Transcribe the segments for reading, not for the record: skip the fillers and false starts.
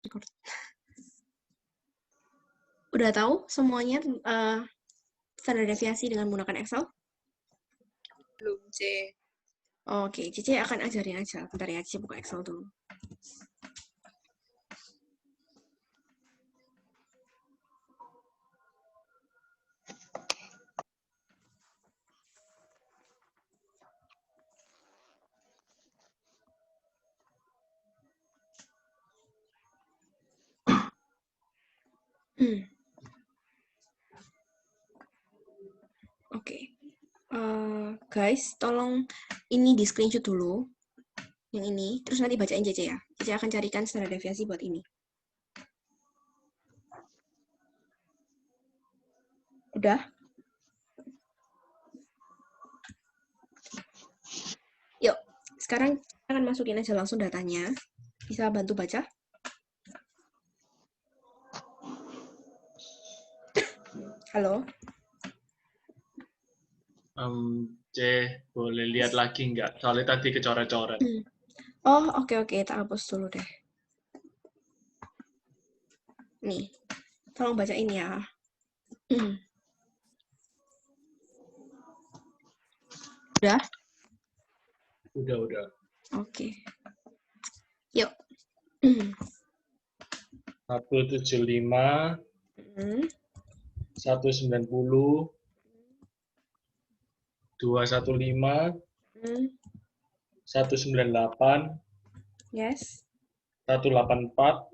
Record. Udah tahu semuanya standar deviasi dengan menggunakan Excel? Belum, C. Oke, Cici akan ajarin aja. Bentar ya, Cici buka Excel dulu. Oke. Guys, tolong ini di screenshot dulu. Yang ini, terus nanti bacain Cici ya. Cici akan carikan standar deviasi buat ini. Udah? Yuk, sekarang kita akan masukin aja langsung datanya. Bisa bantu baca? Halo? C, boleh lihat lagi nggak? Soalnya tadi kecoret-coret. Oh, oke. Tak hapus dulu deh. Nih, tolong bacain ya. Udah? Udah. Oke. Yuk. 175, 190, 215, 198, Yes. 184,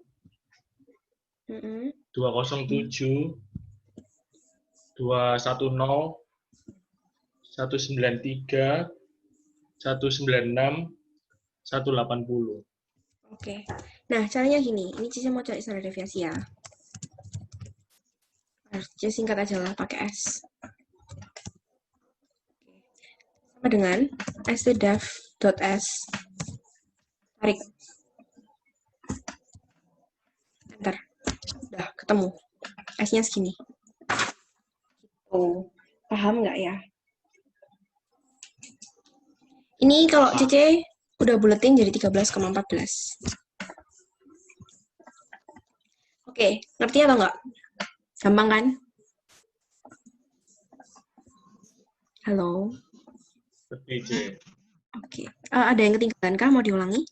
207, 210, 193, 196, 180. Oke. Nah, caranya gini. Ini Cici mau cari standar deviasi ya. Cici singkat aja lah, pakai S. Sama dengan stdev.s. Tarik. Enter. Udah, ketemu. S-nya segini. Oh, paham nggak ya? Ini kalau Cici udah buletin jadi 13,14. Oke, ngerti atau nggak? Gampang kan? Halo? Oke. Ada yang ketinggalan kah? Mau diulangi?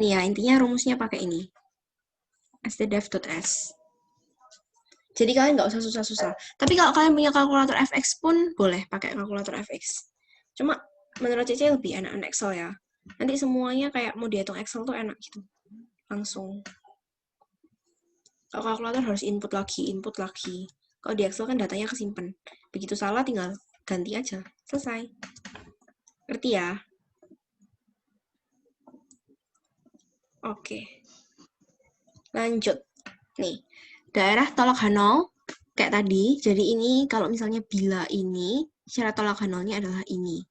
Nih ya, intinya rumusnya pakai ini. stdev.s. Jadi kalian nggak usah susah-susah. Tapi kalau kalian punya kalkulator FX pun boleh pakai kalkulator FX. Cuma menurut Cici lebih enak Excel ya. Nanti semuanya kayak mau dihitung Excel tuh enak gitu. Langsung. Kalau kalkulator harus input lagi. Kalau di Excel kan datanya kesimpan. Begitu salah tinggal ganti aja. Selesai. Ngerti ya? Oke. Lanjut. Nih. Daerah tolak H0 kayak tadi. Jadi ini kalau misalnya bila ini, syarat tolak H0-nya adalah ini.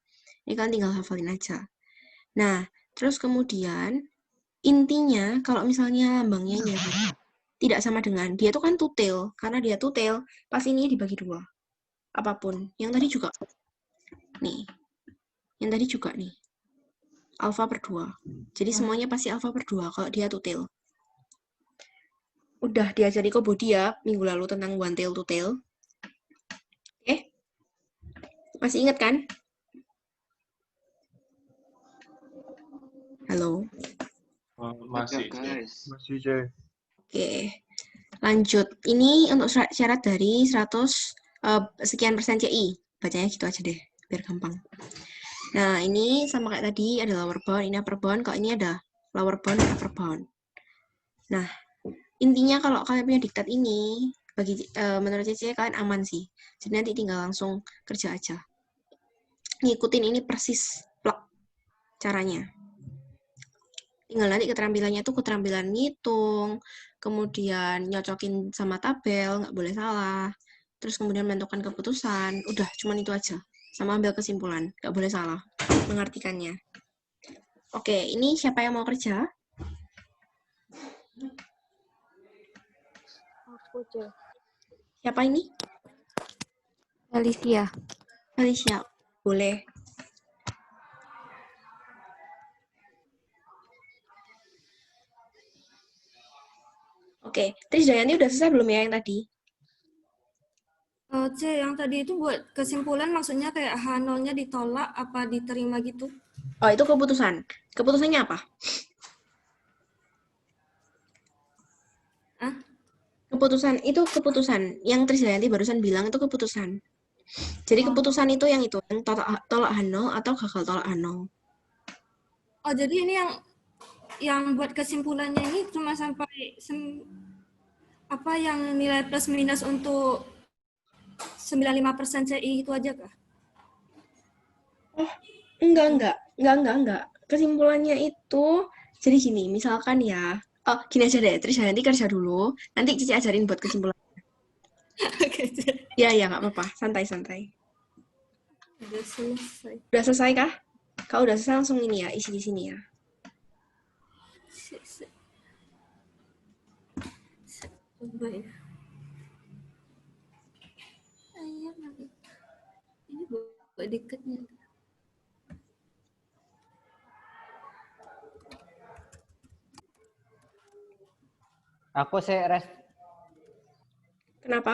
Ini kan tinggal hafalin aja. Nah, terus kemudian intinya kalau misalnya lambangnya ini tidak sama dengan, dia tuh kan tutil. Karena dia tutil, pasti ini dibagi 2. Apapun. Yang tadi juga. Nih. Yang tadi juga nih. Alfa per 2. Jadi semuanya pasti alfa per 2 kalau dia tutil. Udah diajari Kobo dia minggu lalu tentang one tail to tail. Oke? Masih ingat kan? Halo? Masih, guys. Masih, C. Oke. Lanjut. Ini untuk syarat dari 100 sekian persen CI. Bacanya gitu aja deh, biar gampang. Nah, ini sama kayak tadi, ada lower bound, ini upper bound. Kalau ini ada lower bound dan upper bound. Nah, intinya kalau kalian punya diktat ini, menurut Cici kalian aman sih. Jadi nanti tinggal langsung kerja aja. Ngikutin ini persis plak caranya. Tinggal nanti keterampilannya tuh keterampilan ngitung, kemudian nyocokin sama tabel, nggak boleh salah. Terus kemudian menentukan keputusan, udah cuman itu aja. Sama ambil kesimpulan, nggak boleh salah mengartikannya. Oke, ini siapa yang mau kerja? Siapa ini? Alicia. Alicia, boleh. Oke, Tris Dayanti udah selesai belum ya yang tadi? C, yang tadi itu buat kesimpulan maksudnya kayak H0-nya ditolak apa diterima gitu? Oh, itu keputusan. Keputusannya apa? Ah, Keputusan itu keputusan. Yang Tris Dayanti barusan bilang itu keputusan. Jadi oh, keputusan itu, yang tolak Hano atau gagal tolak Hano. oh jadi ini yang buat kesimpulannya ini cuma sampai apa yang nilai plus minus untuk 95% CI itu aja kah? Oh, enggak, Gitu. enggak. Kesimpulannya itu, jadi gini, misalkan ya, oh, gini aja deh, Tris nanti kerja dulu, nanti Cici ajarin buat kesimpulan. Oke, Ya, nggak apa-apa, santai-santai. udah selesai. Udah selesai kah? Kalau udah selesai langsung ini ya, isi di sini ya. Coba ya. Ayah, ini buat dekatnya. Aku sih rest. Kenapa?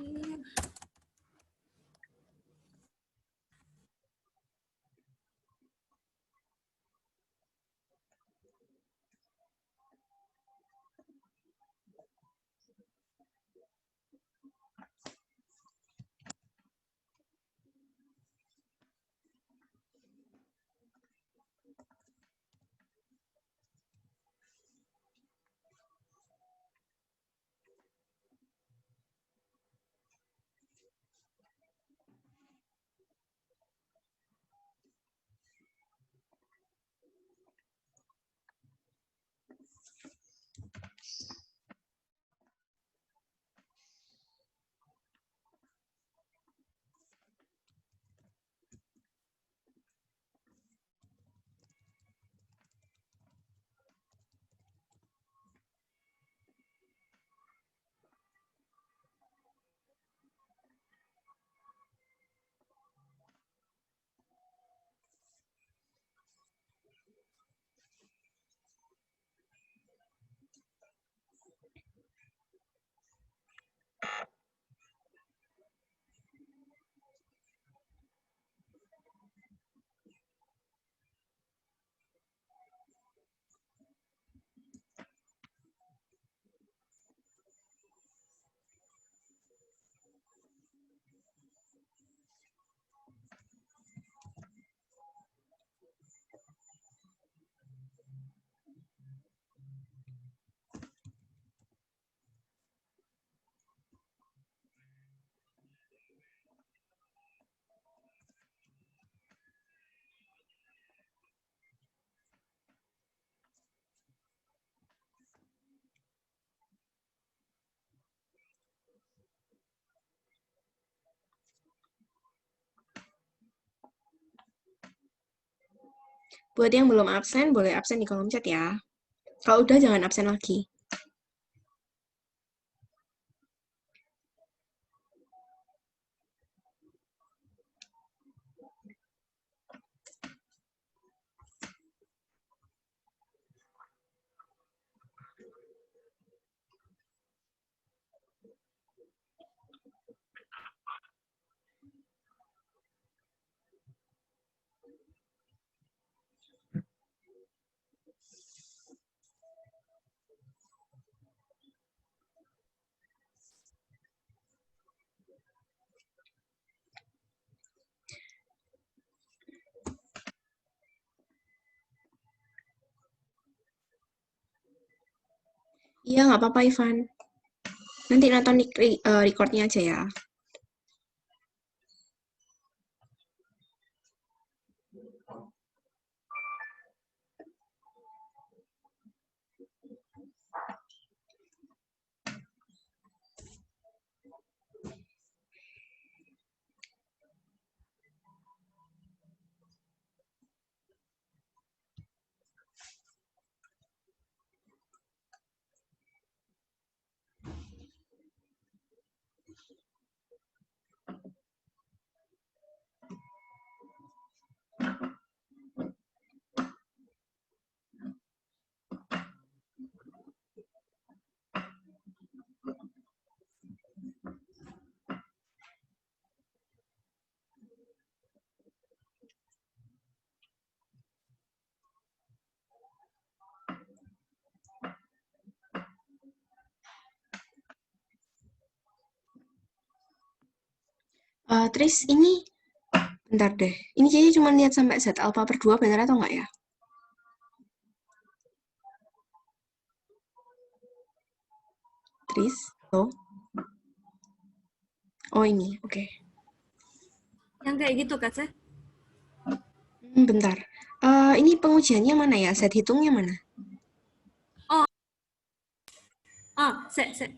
Iya. Buat yang belum absen, boleh absen di kolom chat ya. Kalau udah, jangan absen lagi. Iya, nggak apa-apa, Ivan. Nanti nonton recordnya aja ya. Tris, ini bentar deh. Ini jadi cuma lihat sampai Z alpha per 2, benar atau enggak ya? Tris, oh. Oh ini, oke. Yang kayak gitu, Kak, Seh? Bentar. Ini pengujiannya mana ya? Set hitungnya mana? Sek.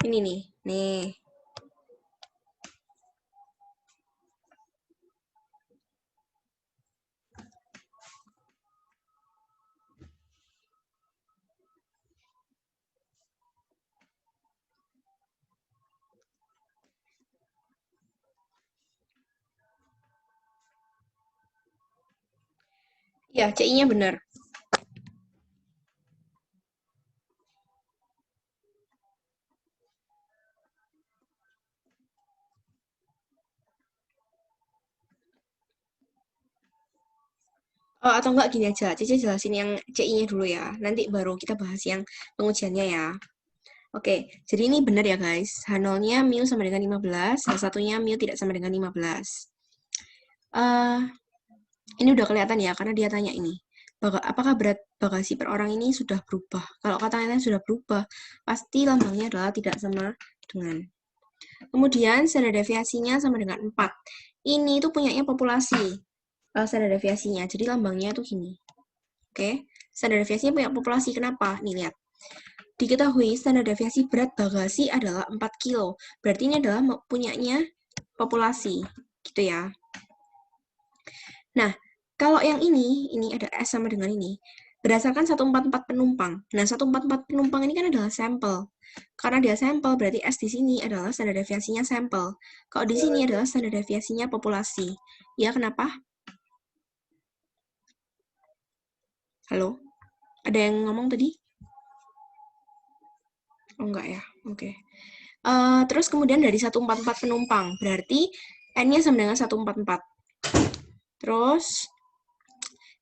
Ini nih. Nih. Ya, CI-nya benar. Atau enggak gini aja, Cici jelasin yang CI-nya dulu ya. Nanti baru kita bahas yang pengujiannya ya. Oke, jadi ini benar ya guys. H0-nya mu sama dengan 15, H1-nya mu tidak sama dengan 15. Ini udah kelihatan ya, karena dia tanya ini. Apakah berat bagasi per orang ini sudah berubah? Kalau katanya sudah berubah, pasti lambangnya adalah tidak sama dengan. Kemudian standar deviasinya sama dengan 4. Ini tuh punyanya populasi. Standar deviasinya, jadi lambangnya tuh gini. Oke, standar deviasinya punya populasi. Kenapa? Nih lihat. Diketahui standar deviasi berat bagasi adalah 4 kilo. Berarti ini adalah punyanya populasi. Gitu ya. Nah, kalau yang ini ada S sama dengan ini. Berdasarkan 144 penumpang. Nah, 144 penumpang ini kan adalah sampel. Karena dia sampel, berarti S di sini adalah standar deviasinya sampel. Kalau di sini adalah standar deviasinya populasi. Ya, kenapa? Halo? Ada yang ngomong tadi? Oh, enggak ya? Oke. Terus kemudian dari 144 penumpang. Berarti N-nya sama dengan 144. Terus,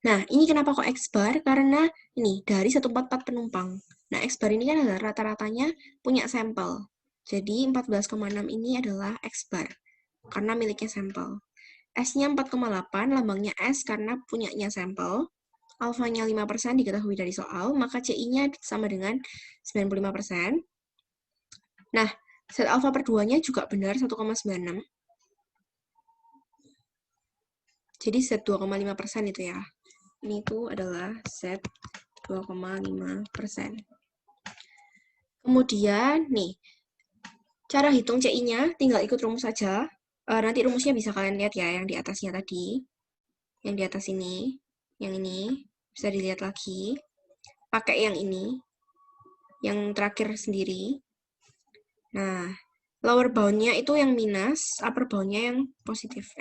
nah ini kenapa kok X bar? Karena ini dari 144 penumpang. Nah, X bar ini kan adalah rata-ratanya punya sampel. Jadi 14,6 ini adalah X bar. Karena miliknya sampel. S-nya 4,8, lambangnya S karena punyanya sampel. Alfanya 5% diketahui dari soal, maka CI-nya sama dengan 95%. Nah, Z alfa per 2-nya juga benar 1,96. Jadi Z 2,5% itu ya. Ini tuh adalah Z 2,5%. Kemudian, nih, cara hitung CI-nya tinggal ikut rumus saja. Nanti rumusnya bisa kalian lihat ya, yang di atasnya tadi. Yang di atas ini, yang ini, bisa dilihat lagi. Pakai yang ini, yang terakhir sendiri. Nah, lower bound-nya itu yang minus, upper bound-nya yang positif.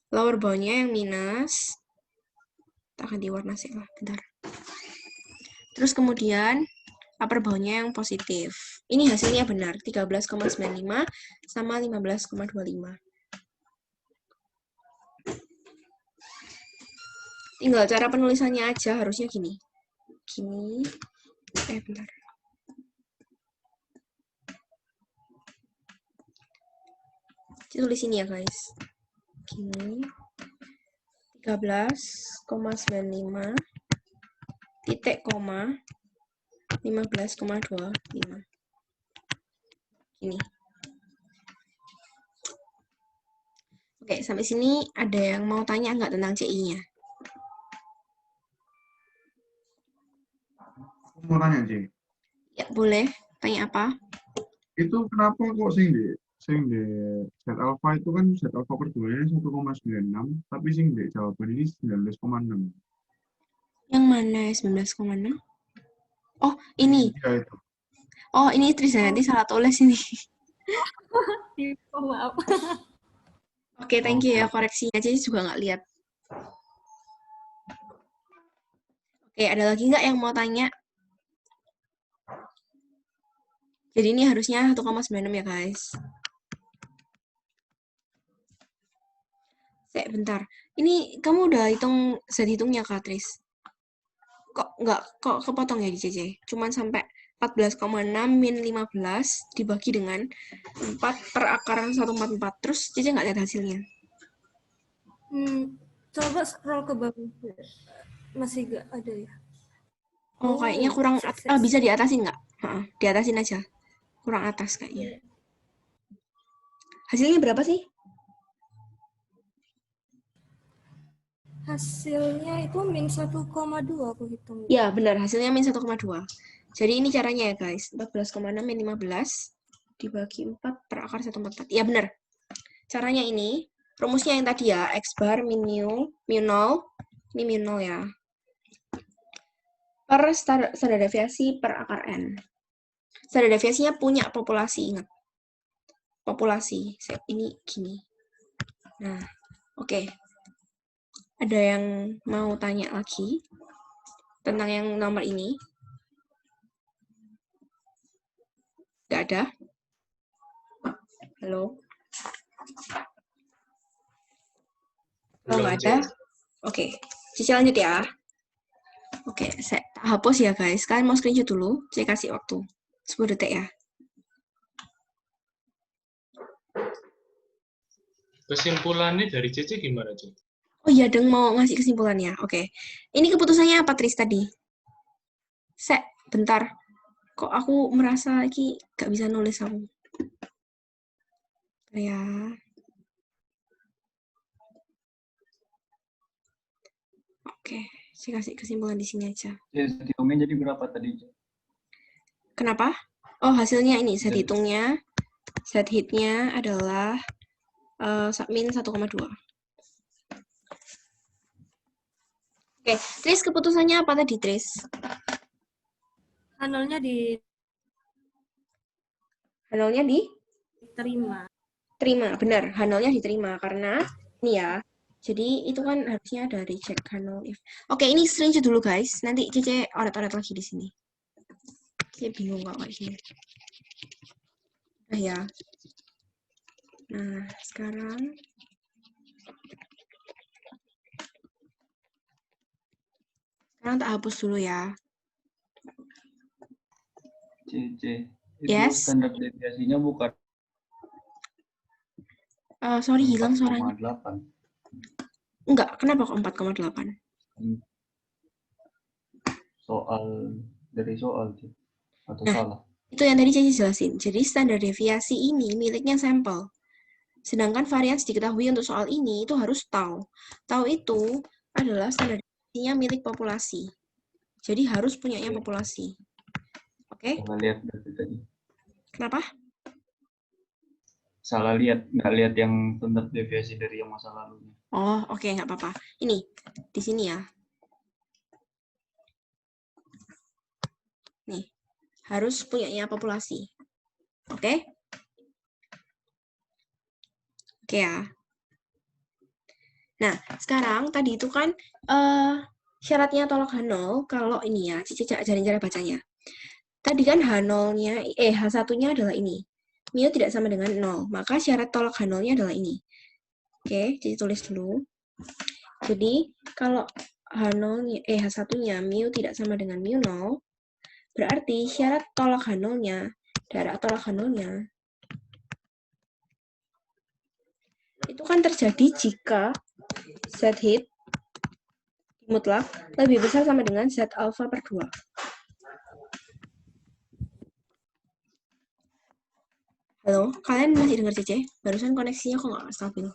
Lower bound-nya yang minus. Tak akan diwarna sih lah, bentar. Terus kemudian upper bound-nya yang positif. Ini hasilnya benar, 13,95 sama 15,25. Tinggal cara penulisannya aja, harusnya gini. Gini. Bentar. Tulis ini ya, guys. Gini. 13,95 titik koma 15,25. Ini. Oke, sampai sini ada yang mau tanya nggak tentang CI-nya? Aku mau tanya, Ci. Ya, boleh. Tanya apa? Itu kenapa kok sing di Z alpha itu kan Z alpha per 2-nya 1,96, tapi sing di jawaban ini 19,6. Yang mana 19,6? Oh, ini. Ya, itu. Oh, ini Trisnanti salah tulis ini. Oh, maaf. Oke, thank you ya koreksinya. Jadi juga nggak lihat. Oke, ada lagi nggak yang mau tanya? Jadi ini harusnya 1,96 ya, guys. Bentar. Ini kamu udah hitungnya, Kak Tris? Kok kepotong ya di CC? Cuman sampai 14,6 min 15 dibagi dengan 4 per akar 144. Terus Cici nggak lihat hasilnya? Coba scroll ke bawah. Masih nggak ada ya? Oh, kayaknya kurang, bisa diatasin nggak? Diatasin aja. Kurang atas kayaknya. Hasilnya berapa sih? Hasilnya itu min 1,2 aku hitung. Ya, benar. Hasilnya min 1,2. Jadi ini caranya ya, guys. 14,6 min 15 dibagi 4 per akar 144. Ya, benar. Caranya ini, rumusnya yang tadi ya, X bar min mu 0, ini mu 0 ya. Per standar deviasi per akar N. Standar deviasinya punya populasi, ingat. Populasi. Ini gini. Nah, oke. Ada yang mau tanya lagi tentang yang nomor ini? Nggak ada? Halo? Kalau nggak ada? Oke. Cici lanjut ya. Oke, saya hapus ya guys. Kalian mau screenshot dulu. Saya kasih waktu 10 detik ya. Kesimpulannya dari Cici gimana, Cici? Oh iya, Deng mau ngasih kesimpulannya. Oke. Ini keputusannya apa, Tris, tadi? Bentar. Kok aku merasa lagi gak bisa nulis aku. Ya. Oke. Saya kasih kesimpulan di sini aja. Hitungnya jadi berapa tadi? Kenapa? Oh, hasilnya ini. Set hitungnya. Set hitnya adalah min 1,2. Oke, Tris, keputusannya apa tadi, Tris? Hanolnya diterima. Terima, benar. Hanolnya diterima karena ini ya. Jadi itu kan harusnya ada reject Hanol if. Oke, ini screenshot dulu guys. Nanti Cece oret-oret lagi di sini. Saya bingung kalau kayak gini. Nah ya. Nah, sekarang tak hapus dulu ya. CC. Itu Yes. standar deviasinya bukan Sorry, hilang suaranya. 4,8. Enggak, kenapa kok 4,8? Dari soal sih. Atau Nah, salah. itu yang tadi Cici jelasin. Jadi standar deviasi ini miliknya sampel. Sedangkan varians diketahui untuk soal ini itu harus tau. Tau itu adalah standar deviasinya milik populasi. Jadi harus punyanya populasi. Oke? Salah lihat berarti tadi. Kenapa? Salah lihat, nggak lihat yang standar deviasi dari yang masa lalunya. Oh, oke, nggak apa-apa. Ini, di sini ya. Nih, harus punyanya populasi. Oke? Oke ya. Nah, sekarang tadi itu kan syaratnya tolak H0 kalau ini ya, Cici ajarin cara bacanya. Tadi kan H0-nya, H1-nya adalah ini. Mu tidak sama dengan 0, maka syarat tolak H0-nya adalah ini. Oke, Cici tulis dulu. Jadi, kalau H0-nya, H1-nya mu tidak sama dengan mu 0, berarti syarat tolak H0-nya, daerah tolak H0-nya, itu kan terjadi jika Z hit mutlak lebih besar sama dengan Z alpha per 2. Halo, kalian masih dengar Cece? Barusan koneksinya kok nggak stabil.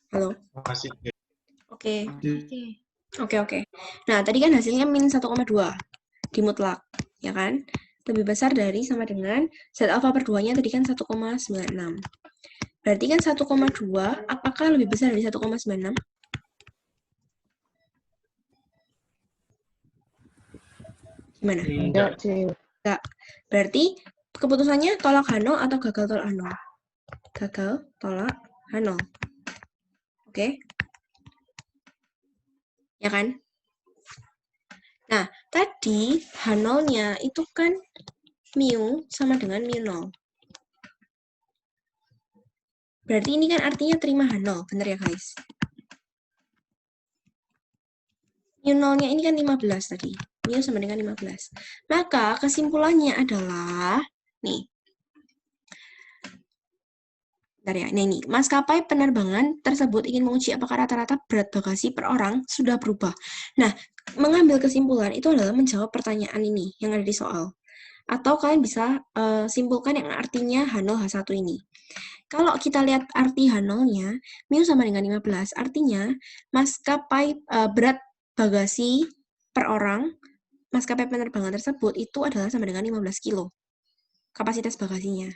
Halo? Masih. Oke. Nah, tadi kan hasilnya min 1,2 di mutlak, ya kan? Lebih besar dari sama dengan Z alpha per 2-nya tadi kan 1,96. Berarti kan 1,2, apakah lebih besar dari 1,96? Gimana? Enggak. Enggak. Berarti keputusannya tolak H0 atau gagal tolak H0? Gagal tolak H0. Oke? Ya kan? Nah, tadi H0-nya itu kan mu sama dengan mu 0. Berarti ini kan artinya terima H0, bener ya guys? Mu 0-nya ini kan 15 tadi. mu sama dengan 15. Maka kesimpulannya adalah, nih, bentar ya, ini, maskapai penerbangan tersebut ingin menguji apakah rata-rata berat bagasi per orang sudah berubah. Nah, mengambil kesimpulan itu adalah menjawab pertanyaan ini yang ada di soal. Atau kalian bisa simpulkan yang artinya H0, H1 ini. Kalau kita lihat arti H0-nya, mu sama dengan 15, artinya maskapai berat bagasi per orang, maskapai penerbangan tersebut itu adalah sama dengan 15 kilo kapasitas bagasinya.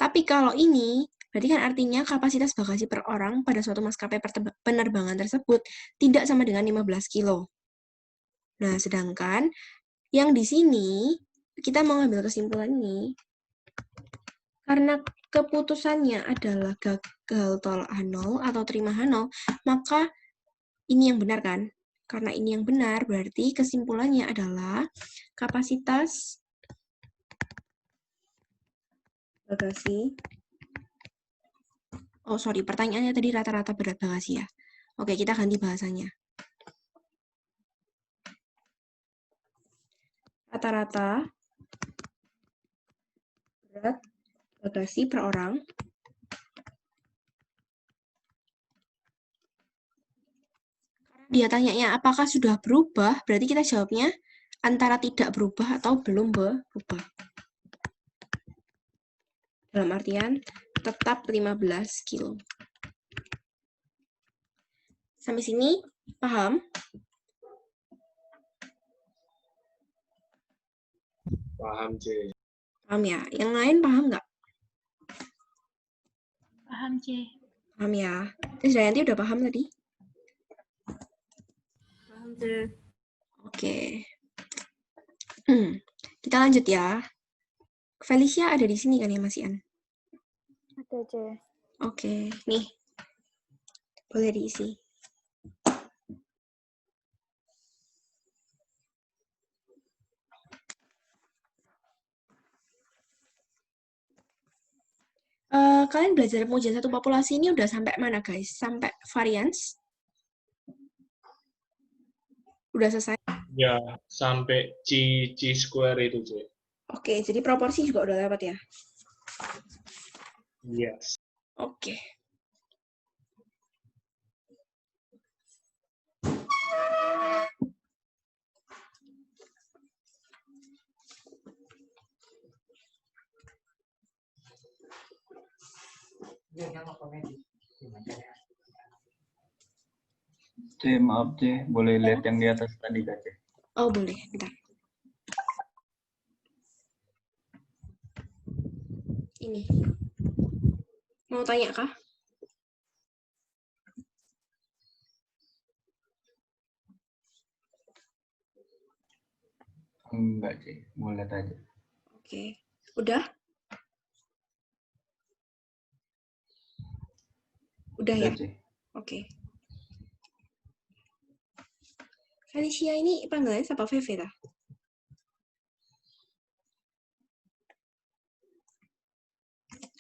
Tapi kalau ini, berarti kan artinya kapasitas bagasi per orang pada suatu maskapai penerbangan tersebut tidak sama dengan 15 kilo. Nah, sedangkan yang di sini, kita mau ambil kesimpulan ini, karena keputusannya adalah gagal tolak H0 atau terima H0, maka ini yang benar kan? Karena ini yang benar, berarti kesimpulannya adalah kapasitas bagasi. Oh, sorry, pertanyaannya tadi rata-rata berat bagasi ya. Oke, kita ganti bahasanya. Rata-rata berat bagasi per orang dia tanyanya apakah sudah berubah, berarti kita jawabnya antara tidak berubah atau belum berubah. Dalam artian tetap 15 kilo. Sampai sini paham? Paham, C. Paham ya? Yang lain paham nggak? Paham, C. Paham ya? Terus nanti udah paham tadi? Paham, C. Oke. Kita lanjut ya. Felicia ada di sini kan ya, Mas Ian? Ada, C. Oke, nih. Boleh diisi. Kalian belajar pengujian satu populasi ini udah sampai mana, guys? Sampai varians? Udah selesai? Ya, sampai C square itu, C. Oke, jadi proporsi juga udah lewat ya? Yes. Oke. C, maaf C, boleh lihat yang di atas tadi Kak C. Oh, boleh. Bentar. Ini. Mau tanya kah? Enggak C, mau lihat aja. Oke. Udah? Udah ya? Udah C. Oke. Felicia ini panggilannya siapa? Veve dah?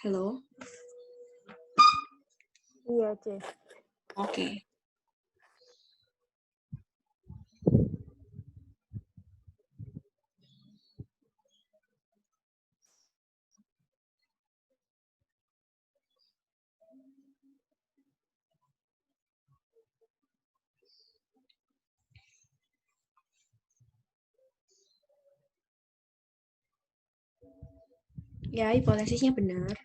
Halo? Iya, C. Oke. Ya, hipotesisnya benar.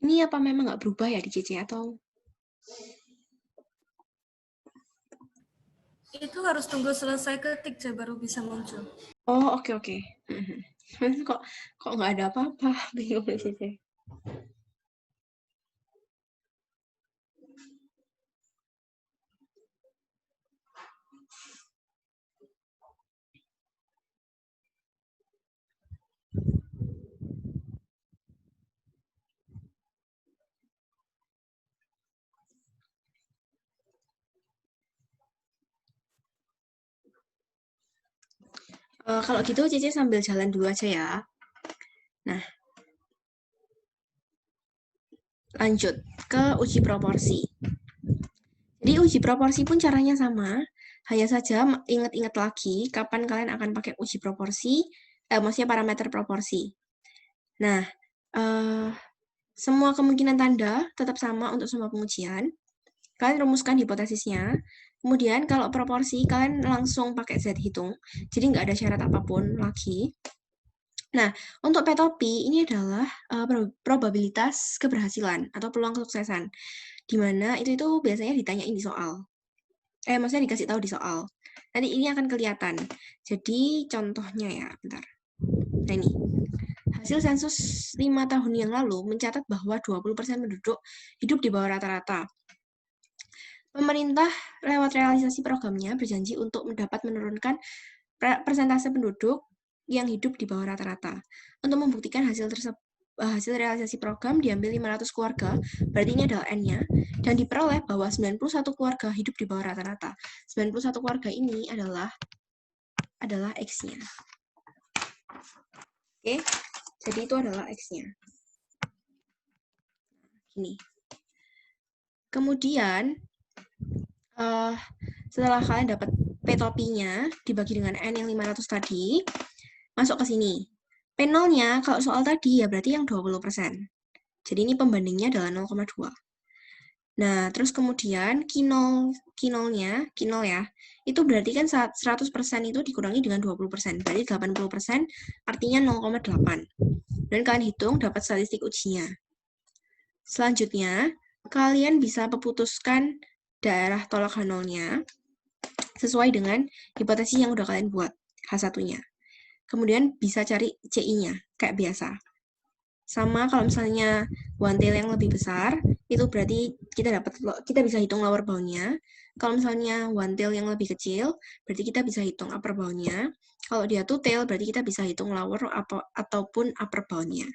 Ini apa memang nggak berubah ya di CC atau? Itu harus tunggu selesai ketik C baru bisa muncul. Oh, oke oke. Kok nggak ada apa-apa? Bingung di CC. Kalau gitu Cici sambil jalan dulu aja ya. Nah, lanjut ke uji proporsi. Jadi uji proporsi pun caranya sama, hanya saja ingat-ingat lagi kapan kalian akan pakai uji proporsi, maksudnya parameter proporsi. Nah, semua kemungkinan tanda tetap sama untuk semua pengujian. Kalian rumuskan hipotesisnya. Kemudian kalau proporsi, kalian langsung pakai Z hitung. Jadi nggak ada syarat apapun lagi. Nah, untuk P-topi ini adalah probabilitas keberhasilan atau peluang kesuksesan. Di mana itu biasanya ditanyain di soal. Maksudnya dikasih tahu di soal. Nanti ini akan kelihatan. Jadi contohnya ya, bentar. Nah ini. Hasil sensus 5 tahun yang lalu mencatat bahwa 20% penduduk hidup di bawah rata-rata. Pemerintah lewat realisasi programnya berjanji untuk dapat menurunkan persentase penduduk yang hidup di bawah rata-rata. Untuk membuktikan hasil realisasi program diambil 500 keluarga, berarti ini adalah N-nya, dan diperoleh bahwa 91 keluarga hidup di bawah rata-rata. 91 keluarga ini adalah X-nya. Oke, jadi itu adalah X-nya. Gini. Kemudian, setelah kalian dapat P-topinya dibagi dengan N yang 500 tadi, masuk ke sini. P0-nya kalau soal tadi ya berarti yang 20%. Jadi ini pembandingnya adalah 0,2. Nah, terus kemudian kinolnya ya, itu berarti kan 100% itu dikurangi dengan 20%. Berarti 80% artinya 0,8. Dan kalian hitung dapat statistik ujinya. Selanjutnya, kalian bisa memutuskan daerah tolak H0-nya sesuai dengan hipotesis yang udah kalian buat, H1-nya. Kemudian bisa cari CI-nya, kayak biasa. Sama kalau misalnya one tail yang lebih besar, itu berarti kita bisa hitung lower bound-nya. Kalau misalnya one tail yang lebih kecil, berarti kita bisa hitung upper bound-nya. Kalau dia two tail, berarti kita bisa hitung lower ataupun upper bound-nya.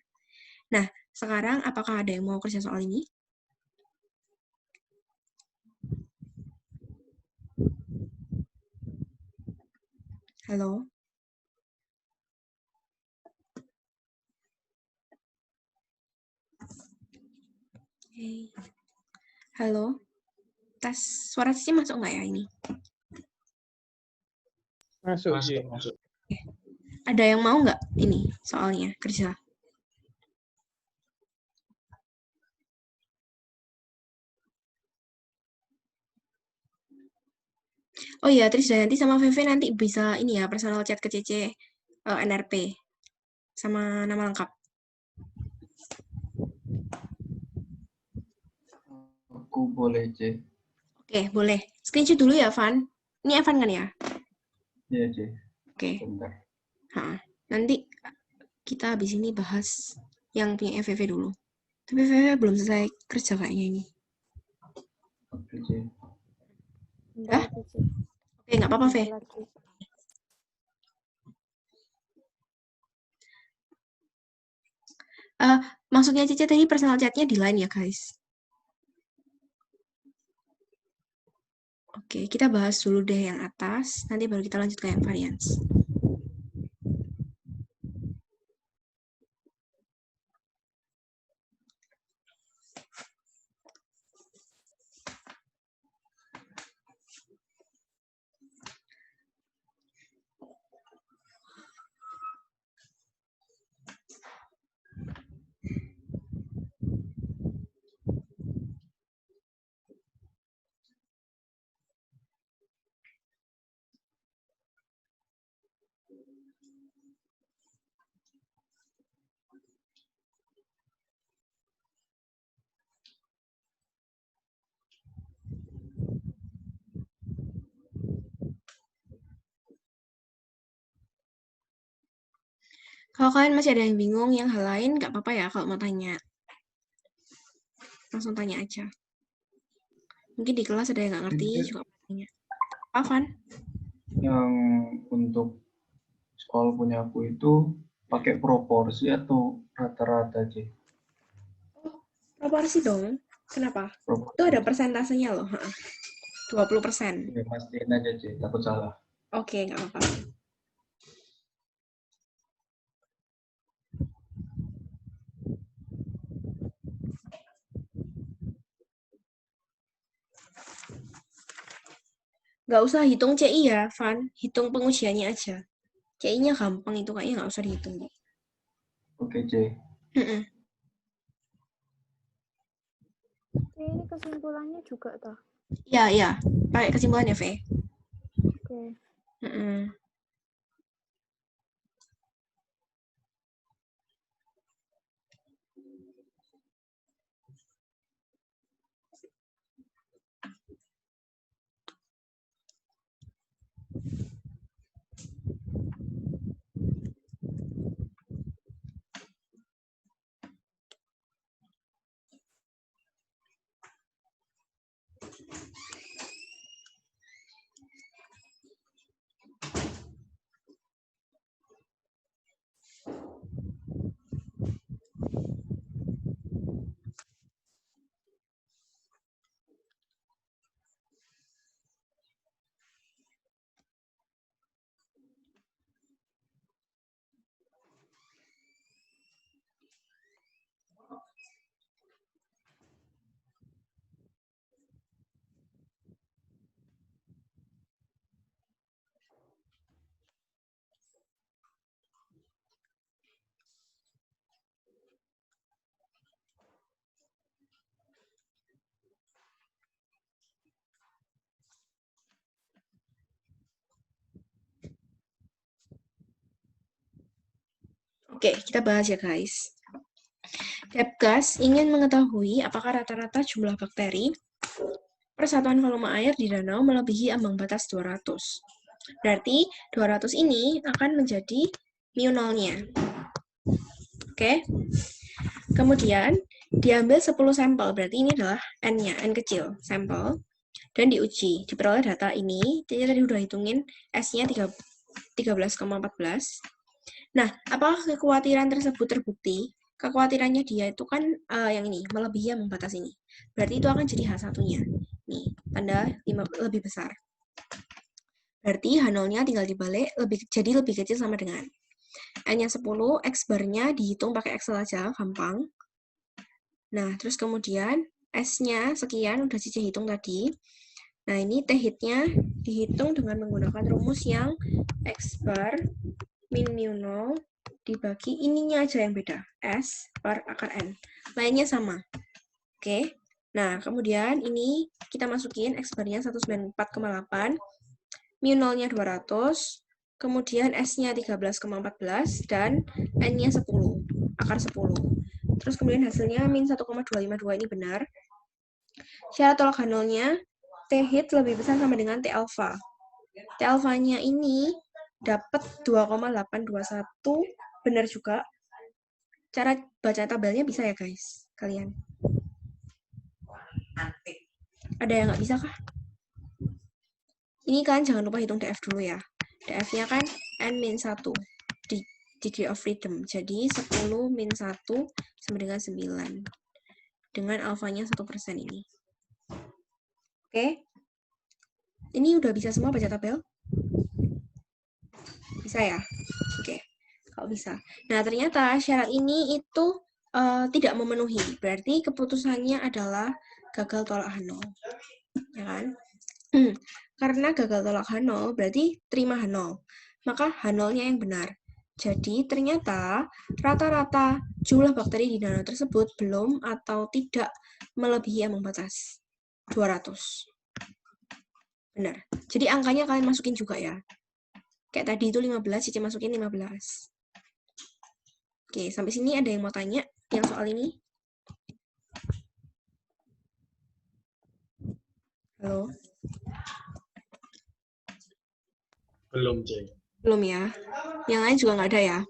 Nah, sekarang apakah ada yang mau kerja soal ini? Halo? Hey. Halo? Tes suara Cici masuk nggak ya ini? Masuk. Ada yang mau nggak ini soalnya kerja? Oh iya, Trisdayanti sama VV nanti bisa ini ya, personal chat ke CC NRP sama nama lengkap. Aku boleh, C. Oke, boleh. Screenshot dulu ya, Van. Ini Evan kan ya? Iya, C. Oke. Bentar. Nanti kita habis ini bahas yang punya FVV dulu. Tapi VV belum selesai kerja kayaknya ini. Oke, C. Udah? Oke, nggak apa-apa, V. Maksudnya Cici tadi personal chat-nya di line ya, guys. Oke, kita bahas dulu deh yang atas, nanti baru kita lanjut ke yang variance. Kalau kalian masih ada yang bingung, yang hal lain nggak apa-apa ya kalau mau tanya. Langsung tanya aja. Mungkin di kelas ada yang nggak ngerti Ini juga mau tanya. Afan? yang untuk sekolah punya aku itu pakai proporsi atau rata-rata sih? Proporsi dong. Kenapa? Proporsi. Itu ada persentasenya loh. 20%. Ya, pastiin aja sih, takut salah. Oke, nggak apa-apa. Nggak usah hitung CI ya, Van. Hitung pengujiannya aja. CI-nya gampang itu, kayaknya nggak usah dihitung. Oke, C. Ini kesimpulannya juga toh. Iya, iya. Pakai kesimpulannya, V. Oke. Oke, kita bahas ya, guys. Depgas ingin mengetahui apakah rata-rata jumlah bakteri per satuan volume air di danau melebihi ambang batas 200. Berarti 200 ini akan menjadi mu nolnya. Oke. Kemudian diambil 10 sampel, berarti ini adalah N-nya, N kecil, sampel. Dan diuji. Diperoleh data ini, jadi tadi udah hitungin S-nya 13,14. Nah, apakah kekhawatiran tersebut terbukti? Kekhawatirannya dia itu kan yang ini, melebihi ambang batas ini. Berarti itu akan jadi H1-nya. Nih, tanda lebih besar. Berarti H0-nya tinggal dibalik, jadi lebih kecil sama dengan N-nya 10, X bar-nya dihitung pakai Excel aja, gampang. Nah, terus kemudian S-nya sekian, udah Cici hitung tadi. Nah, ini T-hit-nya dihitung dengan menggunakan rumus yang X bar min mu 0 dibagi ininya aja yang beda, S per akar N. Lainnya sama. Oke. Nah, kemudian ini kita masukin X bar-nya 194,8, mu 0-nya 200, kemudian S-nya 13,14, dan N-nya 10, akar 10. Terus kemudian hasilnya min 1,252 ini benar. Syarat tolak H0-nya, T-hit lebih besar sama dengan T-alpha. T-alpha-nya ini dapat 2,821, benar juga. Cara baca tabelnya bisa ya, guys, kalian? Ada yang nggak bisa kah? Ini kalian jangan lupa hitung DF dulu ya. DF-nya kan N-1, degree of freedom. Jadi 10 min 1 sama dengan 9. Dengan alfanya 1% ini. Oke? Ini udah bisa semua baca tabel? Bisa ya? Oke. Kalau bisa. Nah, ternyata syarat ini itu tidak memenuhi. Berarti keputusannya adalah gagal tolak H0. Ya kan? Karena gagal tolak H0 berarti terima H0. Maka H0-nya yang benar. Jadi ternyata rata-rata jumlah bakteri di danau tersebut belum atau tidak melebihi ambang batas 200. Benar. Jadi angkanya kalian masukin juga ya. Kayak tadi itu 15, Cici masukin 15. Oke, sampai sini ada yang mau tanya yang soal ini? Halo? Belum, C. Belum ya? Yang lain juga nggak ada ya?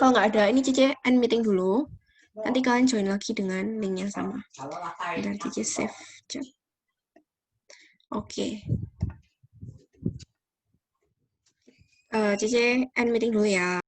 kalau nggak ada, ini Cici end meeting dulu. Nanti kalian join lagi dengan link yang sama. Bentar, Cici save chat. Oke. Cici end meeting dulu ya.